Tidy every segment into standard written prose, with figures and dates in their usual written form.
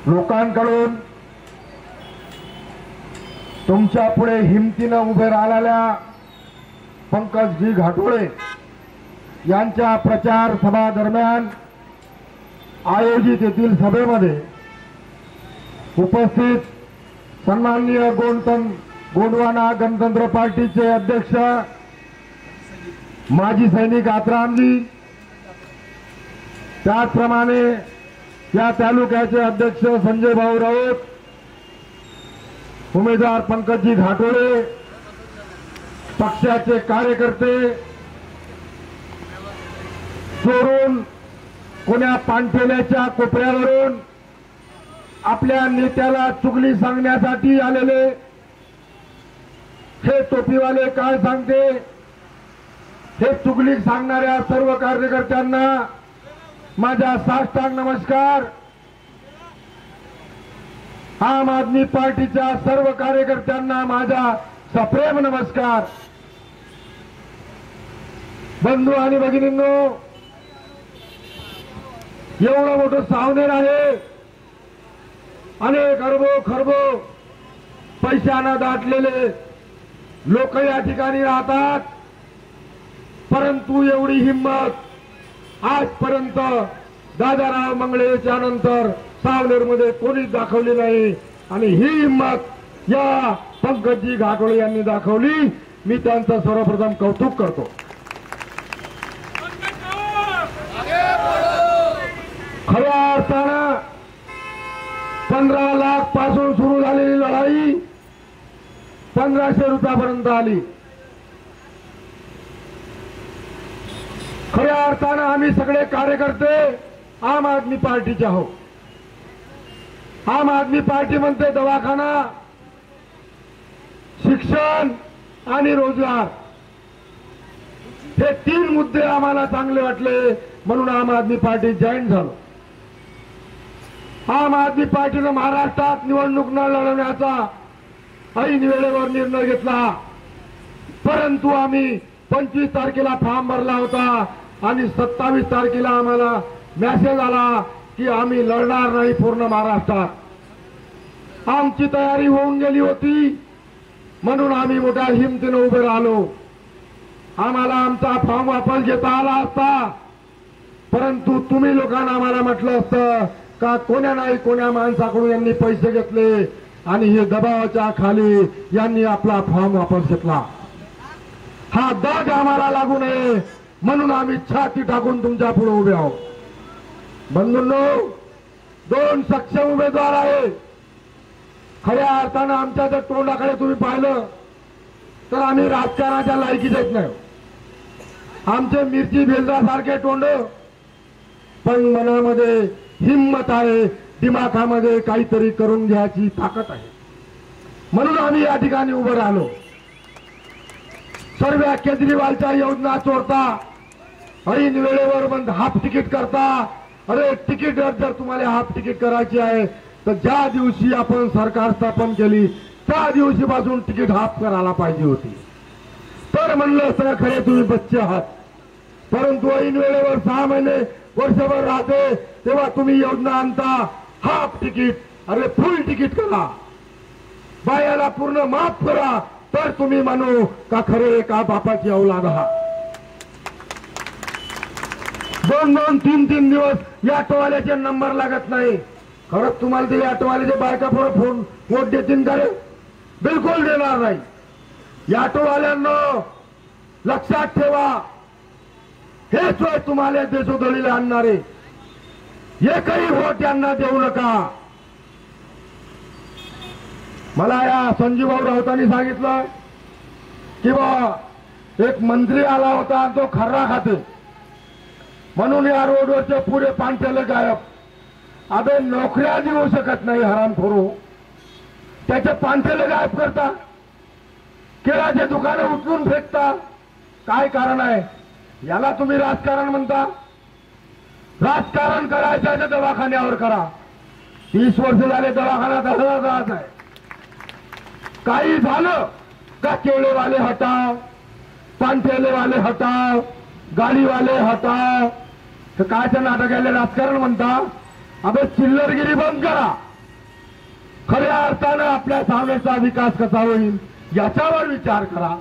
लोकांकडून तुमच्या पुढे हिमतीनं उभे राहिलेल्या पंकजी घाटोळे यांच्या प्रचार सभा दरम्यान आयोजित येथील सभेमध्ये उपस्थित सन्माननीय गोंडवाना गणतंत्र पार्टीचे अध्यक्ष माजी सैनिक आत्रामजी, त्याचप्रमाणे त्या तालुक्याचे अध्यक्ष संजय भाऊ राऊत, उमेदवार पंकजी घाटोळे, पक्षाचे कार्यकर्ते चोरून कोण्या पाणथेल्याच्या कोपऱ्यावरून आपल्या नेत्याला चुगली सांगण्यासाठी आलेले हे टोपीवाले काय सांगते, हे चुगली सांगणाऱ्या सर्व कार्यकर्त्यांना माझा साष्टांग नमस्कार। आम आदमी पार्टीच्या सर्व कार्यकर्त्यांना माझा सप्रेम नमस्कार। बंधू आणि भगिनींनो, एवढं मोठं सावनेर आहे, अनेक अरबो खरबो पैशानं दाटलेले लोक या ठिकाणी राहतात, परंतु एवढी हिंमत आजपर्यंत दादाराव मंगळेच्या नंतर सावनेरमध्ये कोणीच दाखवली नाही आणि ही हिंमत या पंकजी घाटोळे यांनी दाखवली। मी त्यांचं सर्वप्रथम कौतुक करतो। खऱ्या अर्थानं 15 लाख पासून सुरू झालेली लढाई 1500 रुपयापर्यंत आली। खऱ्या अर्थानं आम्ही सगळे कार्यकर्ते आम आदमी पार्टीचे आहोत। आम आदमी पार्टी म्हणते दवाखाना, शिक्षण आणि रोजगार हे 3 मुद्दे आम्हाला चांगले वाटले म्हणून आम आदमी पार्टी जॉईन झालो। आम आदमी पार्टीने महाराष्ट्रात निवडणूक न लढवण्याचा ऐन वेळेवर निर्णय घेतला, परंतु आम्ही 25 तारखेला फॉर्म भरला होता आणि 27 तारखेला आम्हाला मेसेज आला की आम्ही लढणार नाही पूर्ण महाराष्ट्रात। आमची तयारी होऊन गेली होती म्हणून आम्ही मोठ्या हिमतीने उभे राहिलो। आम्हाला आमचा फॉर्म वापस घेता आला असता, परंतु तुम्ही लोकांना आम्हाला म्हटलं असतं का कोण्या नाही कोण्या माणसाकडून यांनी पैसे घेतले आणि हे दबावाच्या खाली यांनी आपला फॉर्म वापस घेतला। हा दाग आम्हाला लागू नये म्हणून आम्ही छाती टाकून तुमच्या पुढे उभे आहोत। बंधूंनो, 2 सक्षम उमेदवार आहे। खऱ्या अर्थानं आमच्या जर तोंडाकडे तुम्ही पाहिलं तर आम्ही राजकारणाच्या लायकीच नाही। आमचे मिरची भेलदासारखे तोंड, पण मनामध्ये हिम्मत आहे, दिमागामध्ये काहीतरी करून घ्यायची ताकद आहे, म्हणून आम्ही या ठिकाणी उभं राहिलो। सर्व केजरीवालच्या योजना चोरता, ऐन वेळेवर बंद हाफ तिकीट करता। अरे तिकीट जर तुम्हाला हाफ तिकीट करायची आहे तर ज्या दिवशी आपण सरकार स्थापन केली त्या दिवशीपासून तिकीट हाफ करायला पाहिजे होती, तर म्हणलं सर खरे तुम्ही बच्चे आहात। परंतु ऐन वेळेवर 6 महिने वर्षभर राहते तेव्हा तुम्ही योजना आणता हाफ तिकीट, अरे फुल तिकीट करा, बायाला पूर्ण माफ करा, तर तुम्ही म्हणू का खरे एका बापाची औलाद आहात। 2-2, 3-3 दिवस या ऑटोवाल्याचे नंबर लागत नाही। खरंच तुम्हाला ते ऑटोवाल्याचे बायका पुढे वोट देतील का रे? बिलकुल देणार नाही। या ऑटोवाल्यांना लक्षात ठेवा, हेच होय तुम्हाला देशोधडीला आणणारे, एकही वोट यांना देऊ नका। मला या संजीवभाऊ राऊतांनी सांगितलं की बा एक मंत्री आला होता तो खर्रा खाते म्हणून या रोडवरचे पुरे पाणथेले गायब। अबे नोकऱ्या देऊ शकत नाही हरामखोरो, त्याचे पाणथेले गायब करता, केळाचे दुकानं उचलून फेकता, काय कारण आहे? याला तुम्ही राजकारण म्हणता? राजकारण करायचं तर दवाखान्यावर करा। 30 वर्ष झाले दवाखाना तसाच राहत आहे। काही झालं का केळेवाले हटाव, पाणथेलेवाले हटाव, गाडीवाले हटाव, तर कायचं नाटक याला राजकारण म्हणता? अबे चिल्लरगिरी बंद करा। खऱ्या अर्थानं आपल्या सावनेचा विकास कसा होईल याच्यावर विचार करा।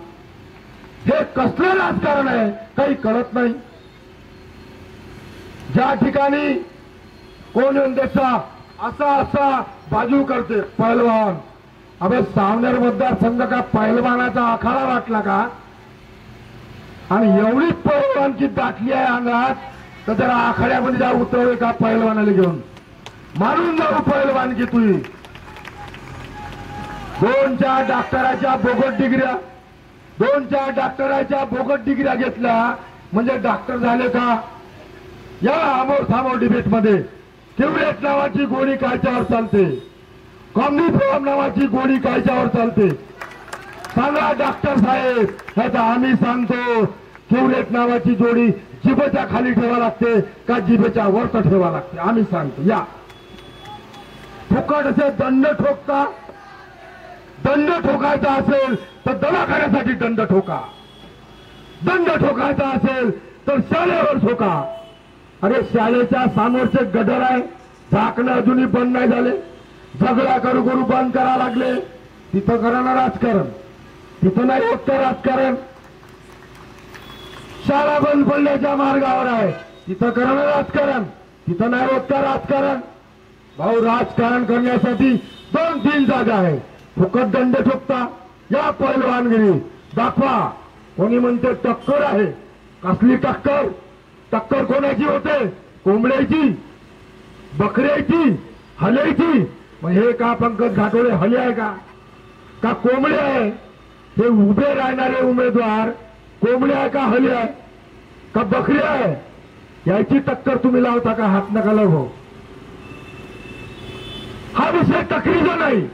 हे कसलं राजकारण आहे काही कळत नाही। ज्या ठिकाणी कोण देशा असा असा बाजू करते पहलवान, अबे सावनेर मतदारसंघ का पहलवानाचा आखाडा वाटला का? आणि एवढी पहलवानची दाटली आहे अंगात तर जरा आखाड्यामध्ये जा उतरवे का पहलवानाला घेऊन मारून जाऊ पहलवानकी तुझी। 2-4 डॉक्टराच्या बोगट डिग्र्या घेतल्या म्हणजे डॉक्टर झाले का? या आमोर सामोर डिबेट मध्ये किवरेट नावाची गोळी कायच्यावर चालते, कॉम्बिफ्रॉम नावाची गोळी कायच्यावर चालते सांगा डॉक्टर साहेब। ह्याचा आम्ही सांगतो किवरेट नावाची जोडी जिभेच्या खाली ठेवा लागते का जिभेच्या वर ठेवा लागते आम्ही सांगतो। या फुकट असे दंड ठोकता, दंड ठोकायचा असेल तर दवाखान्यासाठी दंड ठोका, दंड ठोकायचा असेल तर शाळेवर ठोका। अरे शाळेच्या समोरचे गडर आहे, झाकणं अजूनही बंद नाही झाले, झगडा करू करू बंद करा लागले, तिथं करा ना राजकारण, तिथं नाही होत राजकारण। शाळा बंद पडण्याच्या मार्गावर आहे, तिथं करा ना राजकारण, तिथं नाही होत राजकारण। भाऊ राजकारण करण्यासाठी 2-3 जागा आहे, फुकट दंड ठोकता या पहलवानगिरी दाखवा। कोणी म्हणते टक्कर आहे, कसली टक्कर? टक्कर कोणाची होते? कोंबड्याची, बकऱ्याची, हल्याची? मग हे का पंकज घाटोळे हले आहे का कोंबडे आहे? हे उभे राहणारे उमेदवार कोंबडे आहे का हले आहे का बकरी आहे? याची टक्कर तुम्ही लावता का? हात नका लावू, हा विषय टक्करीचा नाही।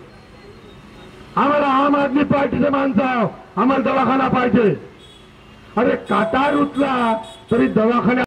आम्हाला आम आदमी पार्टीचे माणसं आहोत, आम्हाला दवाखाना पाहिजे। अरे काटा रुतला तरी दवाखान्यात